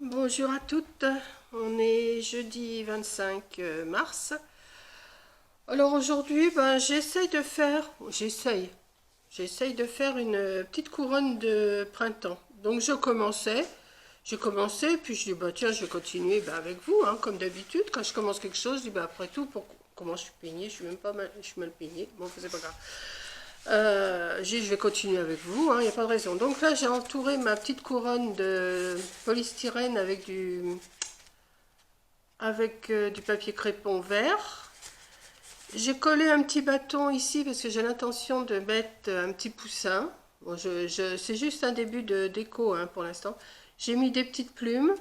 Bonjour à toutes, on est jeudi 25 mars. Alors aujourd'hui, j'essaye de faire une petite couronne de printemps. Donc j'ai commencé, puis je dis bah tiens, je vais continuer avec vous, hein, comme d'habitude. Quand je commence quelque chose, je dis bah après tout, comment je suis peignée, je suis même pas mal, je suis mal peignée. Bon, c'est pas grave. Je vais continuer avec vous, il n'y a pas de raison. Donc là, j'ai entouré ma petite couronne de polystyrène avec du papier crépon vert. J'ai collé un petit bâton ici parce que j'ai l'intention de mettre un petit poussin. Bon, c'est juste un début de déco pour l'instant. J'ai mis des petites plumes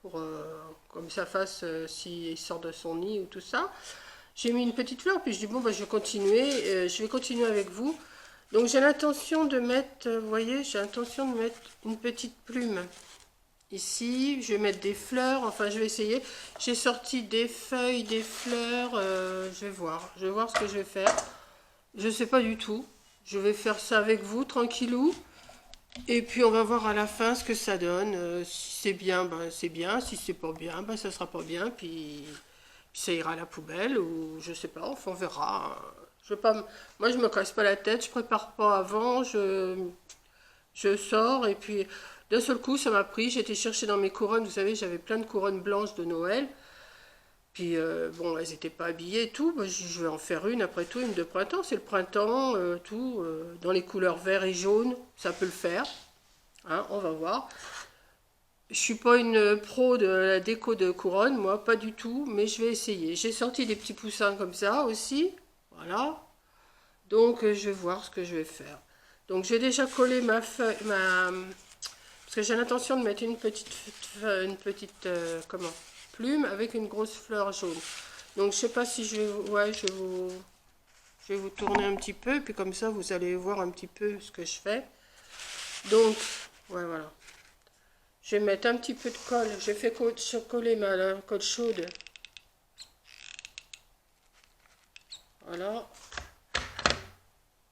pour comme ça fasse s'il sort de son nid ou tout ça. J'ai mis une petite fleur, puis je dis bon bah, je vais continuer avec vous. Donc j'ai l'intention de mettre, vous voyez, j'ai l'intention de mettre une petite plume ici. Je vais mettre des fleurs, enfin je vais essayer. J'ai sorti des feuilles, des fleurs, je vais voir ce que je vais faire. Je sais pas du tout. Je vais faire ça avec vous, tranquillou. Et puis on va voir à la fin ce que ça donne. Si c'est bien, ben c'est bien. Si c'est pas bien, ben ça sera pas bien. Puis ça ira à la poubelle ou je sais pas. Enfin on verra. Je veux pas, moi je me casse pas la tête. Je prépare pas avant. Je sors et puis d'un seul coup ça m'a pris. J'ai été chercher dans mes couronnes. Vous savez, j'avais plein de couronnes blanches de Noël. Puis bon, elles n'étaient pas habillées et tout. Bah, je vais en faire une après tout, une de printemps. C'est le printemps, tout, dans les couleurs vert et jaune, ça peut le faire. Hein, on va voir. Je suis pas une pro de la déco de couronne, moi, pas du tout, mais je vais essayer. J'ai sorti des petits poussins comme ça aussi, voilà. Donc je vais voir ce que je vais faire. Donc j'ai déjà collé ma feuille, parce que j'ai l'intention de mettre une petite comment, plume avec une grosse fleur jaune. Donc je sais pas si je vais, ouais, je vais vous tourner un petit peu, puis comme ça vous allez voir un petit peu ce que je fais. Donc, ouais, voilà. Je vais mettre un petit peu de colle. J'ai fait coller ma colle chaude. Voilà.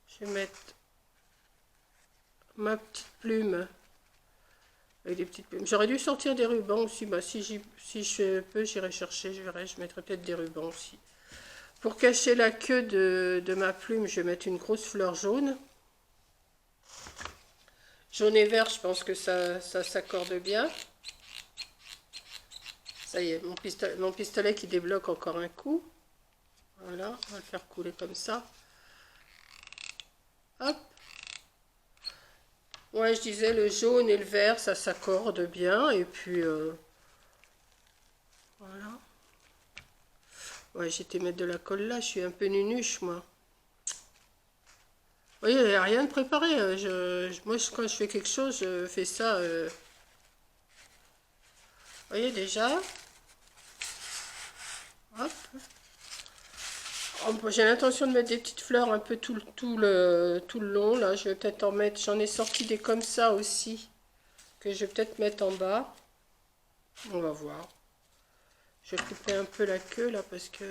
Je vais mettre ma petite plume avec des petites plumes. J'aurais dû sortir des rubans aussi. Bah, si je peux, j'irai chercher. Je verrai. Je mettrai peut-être des rubans aussi. Pour cacher la queue de ma plume, je vais mettre une grosse fleur jaune. Jaune et vert, je pense que ça s'accorde bien. Ça y est, mon pistolet qui débloque encore un coup. Voilà, on va le faire couler comme ça. Hop. Ouais, je disais, le jaune et le vert, ça s'accorde bien. Et puis, voilà. Ouais, j'étais mettre de la colle là, je suis un peu nunuche, moi. Vous voyez, il n'y a rien de préparé. Moi, quand je fais quelque chose, je fais ça. Vous voyez déjà. Hop. Oh, j'ai l'intention de mettre des petites fleurs un peu tout le long. Là, je vais peut-être en mettre. J'en ai sorti des comme ça aussi, que je vais peut-être mettre en bas. On va voir. Je vais couper un peu la queue là parce que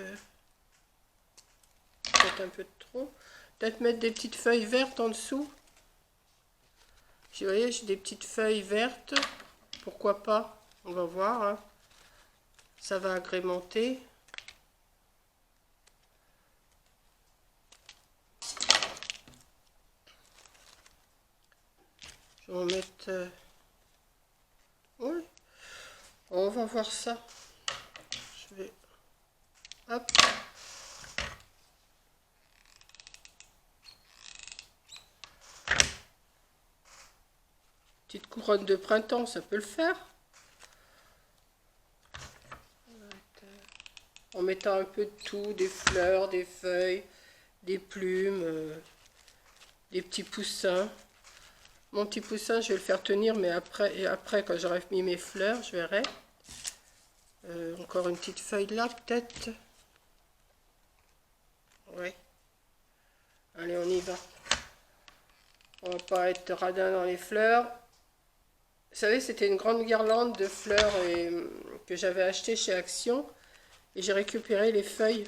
peut-être un peu trop. Peut-être mettre des petites feuilles vertes en dessous. Vous voyez, j'ai des petites feuilles vertes. Pourquoi pas? On va voir. Hein. Ça va agrémenter. Je vais en mettre... Oui. On va voir ça. Je vais... Hop. Petite couronne de printemps, ça peut le faire. En mettant un peu de tout, des fleurs, des feuilles, des plumes, des petits poussins. Mon petit poussin, je vais le faire tenir, mais après quand j'aurai mis mes fleurs, je verrai. Encore une petite feuille là, peut-être. Oui. Allez, on y va. On va pas être radin dans les fleurs. Vous savez, c'était une grande guirlande de fleurs que j'avais acheté chez Action. Et j'ai récupéré les feuilles.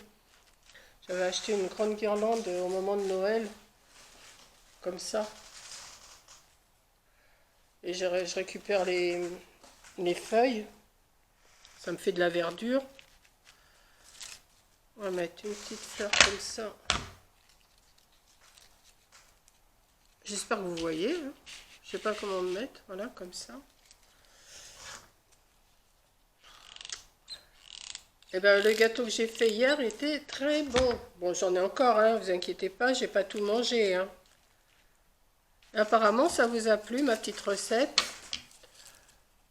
J'avais acheté une grande guirlande au moment de Noël. Comme ça. Et je récupère les feuilles. Ça me fait de la verdure. On va mettre une petite fleur comme ça. J'espère que vous voyez. Hein. Je sais pas comment me mettre. Voilà, comme ça. Et ben, le gâteau que j'ai fait hier était très bon. Bon, j'en ai encore, hein, vous inquiétez pas, j'ai pas tout mangé. Hein. Apparemment, ça vous a plu, ma petite recette.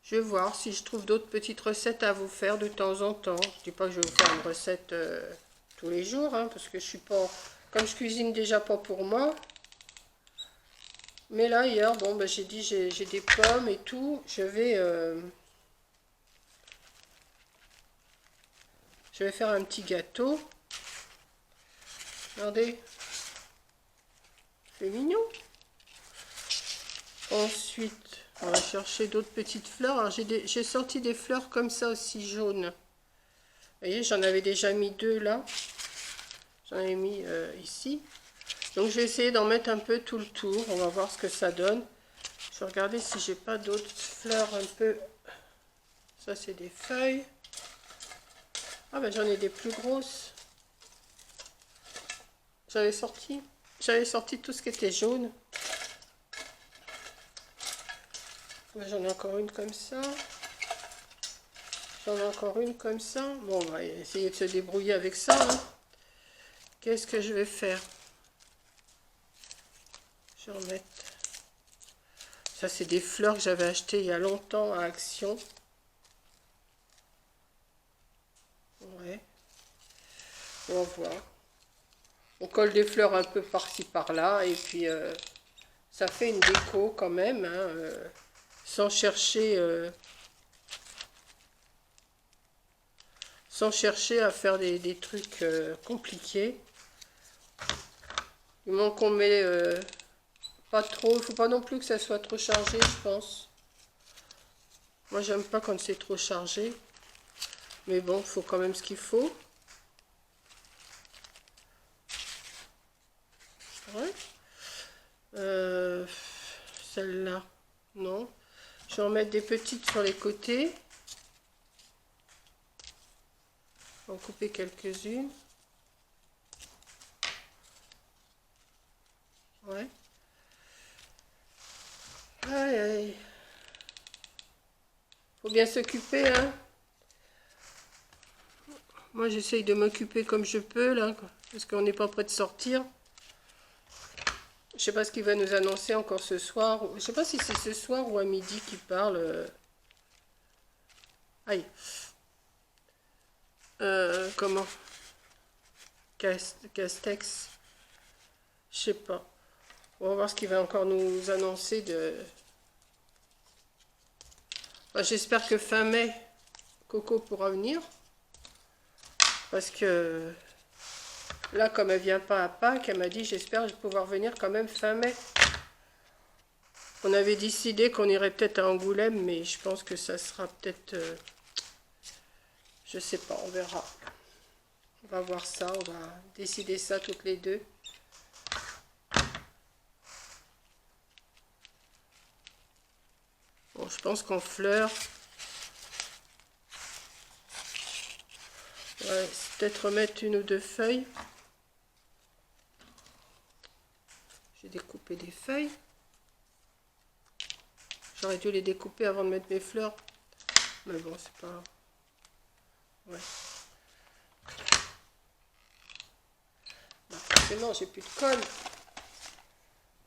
Je vais voir si je trouve d'autres petites recettes à vous faire de temps en temps. Je dis pas que je vais vous faire une recette tous les jours, hein, parce que je suis pas... Comme je cuisine déjà pas pour moi. Mais là, hier, bon, ben, j'ai dit, j'ai des pommes et tout. Je vais faire un petit gâteau. Regardez. C'est mignon. Ensuite, on va chercher d'autres petites fleurs. Alors, j'ai sorti des fleurs comme ça aussi, jaunes. Vous voyez, j'en avais déjà mis deux là. J'en ai mis ici. Donc, je vais essayer d'en mettre un peu tout le tour. On va voir ce que ça donne. Je vais regarder si j'ai pas d'autres fleurs un peu... Ça, c'est des feuilles. Ah, ben, j'en ai des plus grosses. J'avais sorti tout ce qui était jaune. J'en ai encore une comme ça. J'en ai encore une comme ça. Bon, on va essayer de se débrouiller avec ça. Hein. Qu'est-ce que je vais faire? Je vais en mettre. Ça, c'est des fleurs que j'avais achetées il y a longtemps à Action. Ouais. On va voir. On colle des fleurs un peu par-ci par-là. Et puis, ça fait une déco quand même. Hein, sans chercher à faire des trucs compliqués. Du moment qu'on met pas trop, il faut pas non plus que ça soit trop chargé, je pense. Moi, j'aime pas quand c'est trop chargé. Mais bon, il faut quand même ce qu'il faut. Ouais. Celle-là, non. Je vais en mettre des petites sur les côtés. On va en couper quelques-unes. Ouais. Aïe, aïe. Faut bien s'occuper, hein. Moi, j'essaye de m'occuper comme je peux, là, parce qu'on n'est pas prêt de sortir. Je sais pas ce qu'il va nous annoncer encore ce soir. Je sais pas si c'est ce soir ou à midi qu'il parle. Aïe. Comment? Castex. Je sais pas. On va voir ce qu'il va encore nous annoncer de... Enfin, j'espère que fin mai, Coco pourra venir. Parce que là, comme elle vient pas à Pâques, elle m'a dit j'espère pouvoir venir quand même fin mai. On avait décidé qu'on irait peut-être à Angoulême, mais je pense que ça sera peut-être... je sais pas, on verra. On va voir ça, on va décider ça toutes les deux. Bon, je pense qu'en fleurs... Ouais, peut-être remettre une ou deux feuilles. J'ai découpé des feuilles. J'aurais dû les découper avant de mettre mes fleurs. Mais bon, c'est pas... Ouais. Bah, forcément, j'ai plus de colle.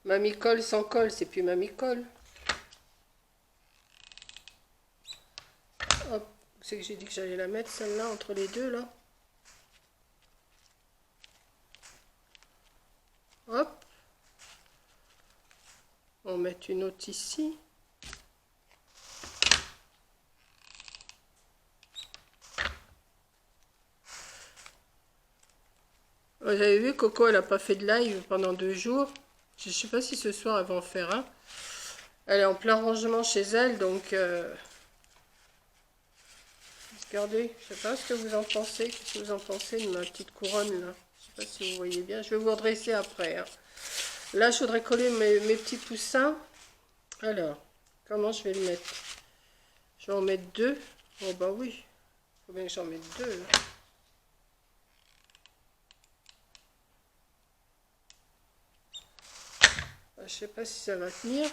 Mamie colle sans colle, c'est plus mamie colle. Hop, c'est que j'ai dit que j'allais la mettre, celle-là, entre les deux, là. Hop. On va mettre une autre ici. Vous avez vu, Coco, elle n'a pas fait de live pendant 2 jours. Je ne sais pas si ce soir, elle va en faire un. Elle est en plein rangement chez elle, donc... Regardez, je ne sais pas ce que vous en pensez. Qu'est-ce que vous en pensez de ma petite couronne, là? Je ne sais pas si vous voyez bien. Je vais vous redresser après. Hein. Là, je voudrais coller mes petits poussins. Alors, comment je vais le mettre? Je vais en mettre 2. Oh bah oui, faut bien que j'en mette 2 là. Je sais pas si ça va tenir.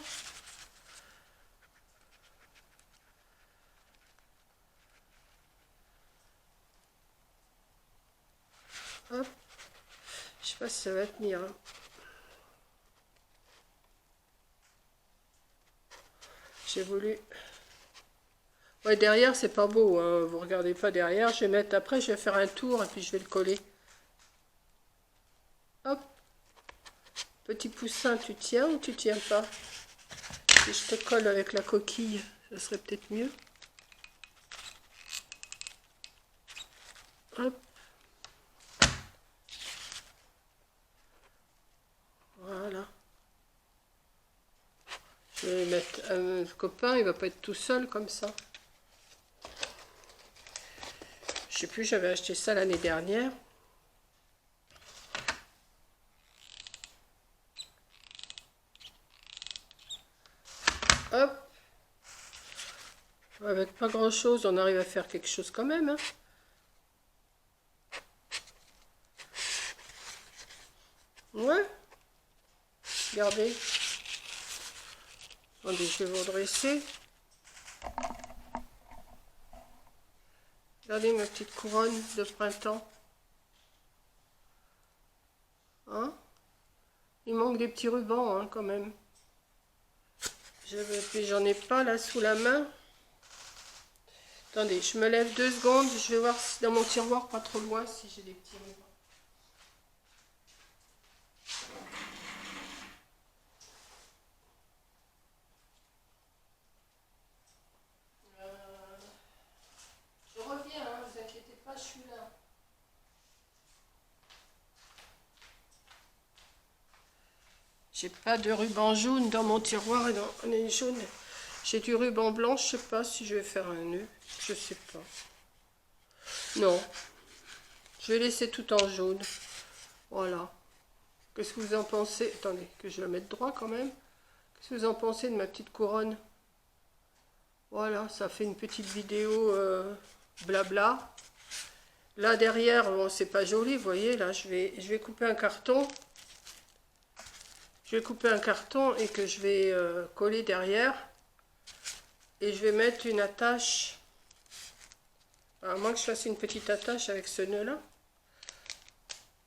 Hop. Je sais pas si ça va tenir. Hein. J'ai voulu... Ouais, derrière, c'est pas beau. Hein. Vous regardez pas derrière. Je vais mettre... Après, je vais faire un tour et puis je vais le coller. Hop. Petit poussin, tu tiens ou tu tiens pas? Si je te colle avec la coquille, ça serait peut-être mieux. Hop. Voilà. Je vais mettre un copain, il va pas être tout seul comme ça. Je sais plus, j'avais acheté ça l'année dernière. Hop. Avec pas grand chose, on arrive à faire quelque chose quand même. Hein. Ouais. Regardez. Attendez, je vais vous redresser. Regardez ma petite couronne de printemps. Hein? Il manque des petits rubans hein, quand même. Puis j'en ai pas là sous la main. Attendez, je me lève 2 secondes. Je vais voir si dans mon tiroir, pas trop loin, si j'ai des petits rubans. Je reviens, hein, vous inquiétez pas, je suis là. J'ai pas de ruban jaune dans mon tiroir et dans les jaunes. J'ai du ruban blanc, je sais pas si je vais faire un nœud. Je sais pas. Non. Je vais laisser tout en jaune. Voilà. Qu'est-ce que vous en pensez? Attendez, que je la mette droit quand même. Qu'est-ce que vous en pensez de ma petite couronne? Voilà, ça fait une petite vidéo blabla. Là derrière, bon, c'est pas joli, vous voyez, là je vais couper un carton. Je vais couper un carton et que je vais coller derrière. Et je vais mettre une attache. À moins que je fasse une petite attache avec ce nœud là.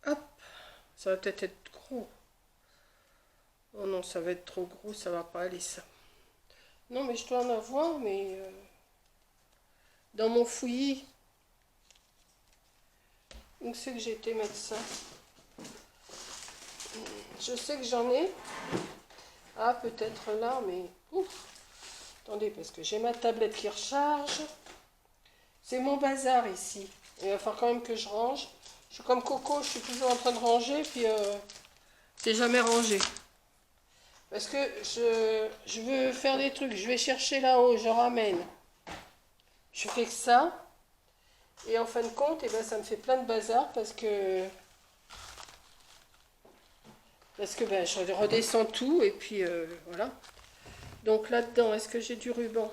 Hop, ça va peut-être être gros. Oh non, ça va être trop gros, ça va pas aller ça. Non mais je dois en avoir, mais dans mon fouillis. Où c'est que j'ai été mettre ça? Je sais que j'en ai. Ah, peut-être là, mais... Ouf. Attendez, parce que j'ai ma tablette qui recharge. C'est mon bazar ici. Il va falloir quand même que je range. Je suis comme Coco, je suis toujours en train de ranger, puis c'est jamais rangé. Parce que je veux faire des trucs. Je vais chercher là-haut, je ramène. Je fais que ça. Et en fin de compte, eh ben, ça me fait plein de bazar parce que ben, je redescends tout et puis voilà. Donc là-dedans, est-ce que j'ai du ruban?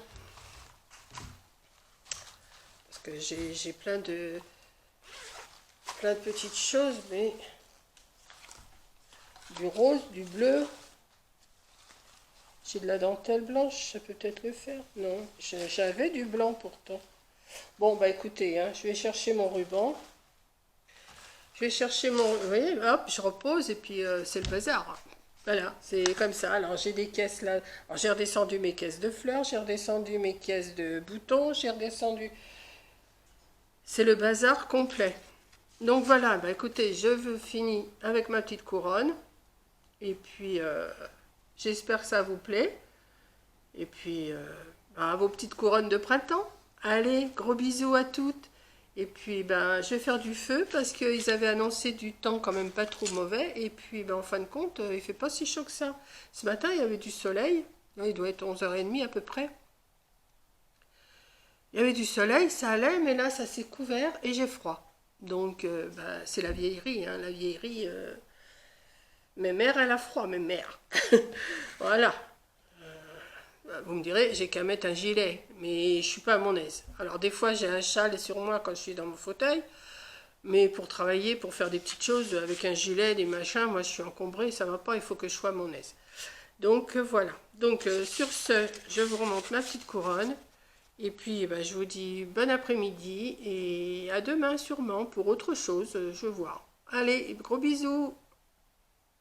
Parce que j'ai plein de petites choses, mais du rose, du bleu. J'ai de la dentelle blanche, ça peut peut-être le faire. Non, j'avais du blanc pourtant. Bon, bah écoutez, hein, je vais chercher mon ruban. Je vais chercher mon... Vous voyez, hop, je repose et puis c'est le bazar. Voilà, c'est comme ça. Alors j'ai des caisses là. Alors j'ai redescendu mes caisses de fleurs, j'ai redescendu mes caisses de boutons, j'ai redescendu... C'est le bazar complet. Donc voilà, bah écoutez, je finis avec ma petite couronne. Et puis, j'espère que ça vous plaît. Et puis, bah, vos petites couronnes de printemps. Allez, gros bisous à toutes. Et puis, ben, je vais faire du feu parce qu'ils avaient annoncé du temps quand même pas trop mauvais. Et puis, ben, en fin de compte, il fait pas si chaud que ça. Ce matin, il y avait du soleil. Là, il doit être 11h30 à peu près. Il y avait du soleil, ça allait, mais là, ça s'est couvert et j'ai froid. Donc, ben, c'est la vieillerie. Hein, la vieillerie, mes mères, elle a froid, mes mères. Voilà. Vous me direz, j'ai qu'à mettre un gilet, mais je suis pas à mon aise. Alors des fois j'ai un châle sur moi quand je suis dans mon fauteuil, mais pour travailler, pour faire des petites choses avec un gilet, des machins, moi je suis encombrée, ça va pas, il faut que je sois à mon aise. Donc voilà. Donc sur ce, je vous remonte ma petite couronne. Et puis ben, je vous dis bon après-midi et à demain sûrement pour autre chose, je vois. Allez, gros bisous.